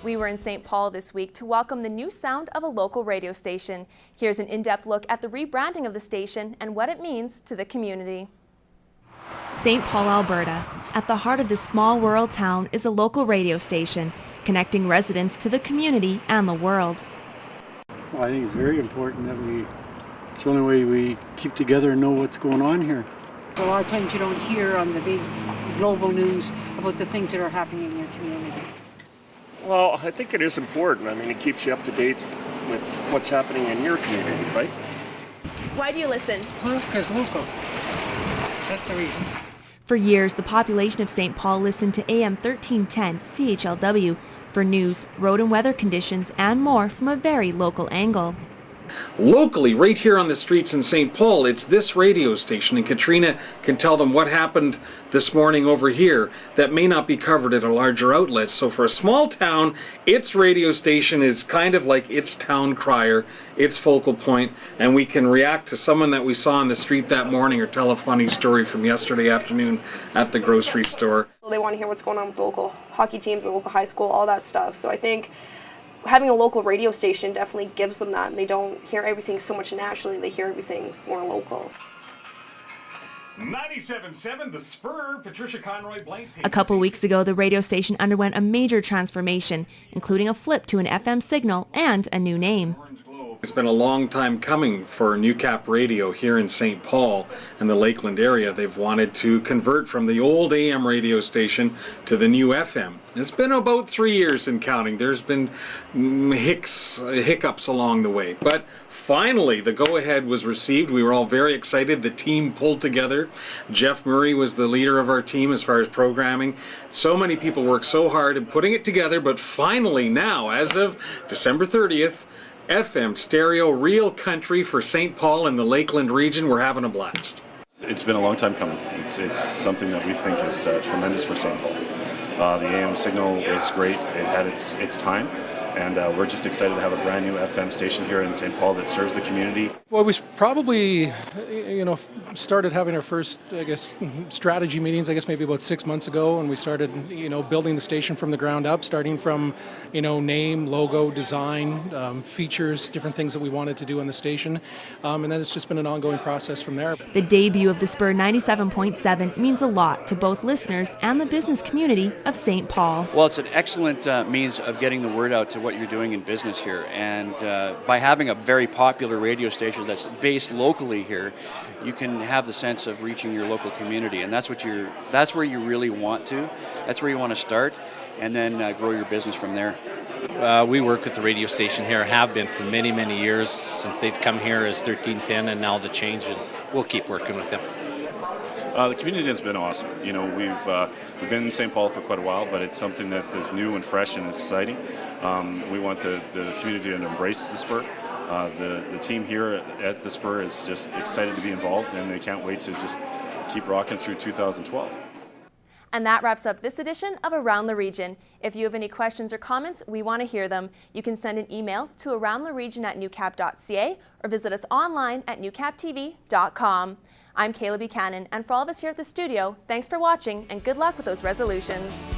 We were in St. Paul this week to welcome the new sound of a local radio station. Here's an in-depth look at the rebranding of the station and what it means to the community. St. Paul, Alberta. At the heart of this small rural town is a local radio station, connecting residents to the community and the world. Well, I think it's very important that it's the only way we keep together and know what's going on here. A lot of times you don't hear on the big global news about the things that are happening in your community. Well, I think it is important. I mean, it keeps you up to date with what's happening in your community, right? Why do you listen? Because local. That's the reason. For years, the population of St. Paul listened to AM 1310 CHLW for news, road and weather conditions, and more from a very local angle. Locally, right here on the streets in St. Paul, it's this radio station, and Katrina can tell them what happened this morning over here that may not be covered at a larger outlet. So for a small town, its radio station is kind of like its town crier, its focal point, and we can react to someone that we saw on the street that morning or tell a funny story from yesterday afternoon at the grocery store. They want to hear what's going on with the local hockey teams, the local high school, all that stuff. So I think having a local radio station definitely gives them that, and they don't hear everything so much nationally, they hear everything more local. 97.7 The Spur, Patricia Conroy, Blank. A couple weeks ago, the radio station underwent a major transformation, including a flip to an FM signal and a new name. It's been a long time coming for New Cap Radio here in St. Paul and the Lakeland area. They've wanted to convert from the old AM radio station to the new FM. It's been about 3 years in counting. There's been hiccups along the way. But finally, the go-ahead was received. We were all very excited. The team pulled together. Jeff Murray was the leader of our team as far as programming. So many people worked so hard in putting it together. But finally now, as of December 30th, FM stereo, real country for St. Paul and the Lakeland region. We're having a blast. It's been a long time coming. It's something that we think is tremendous for St. Paul. The AM signal is great. It had its time, and we're just excited to have a brand new FM station here in St. Paul that serves the community. Well, we probably, started having our first, strategy meetings, maybe about 6 months ago, and we started, building the station from the ground up, starting from, name, logo, design, features, different things that we wanted to do on the station, and then it's just been an ongoing process from there. The debut of the Spur 97.7 means a lot to both listeners and the business community of St. Paul. Well, it's an excellent means of getting the word out to what you're doing in business here, and by having a very popular radio station that's based locally here, you can have the sense of reaching your local community, and that's where you really want to. That's where you want to start, and then grow your business from there. We work with the radio station here, have been for many, many years since they've come here as 1310, and now the change, and we'll keep working with them. The community has been awesome. We've been in St. Paul for quite a while, but it's something that is new and fresh and exciting. We want the community to embrace the Spur. The team here at the Spur is just excited to be involved, and they can't wait to just keep rocking through 2012. And that wraps up this edition of Around the Region. If you have any questions or comments, we want to hear them. You can send an email to aroundtheregion@newcap.ca or visit us online at newcaptv.com. I'm Kayla Buchanan, and for all of us here at the studio, thanks for watching and good luck with those resolutions.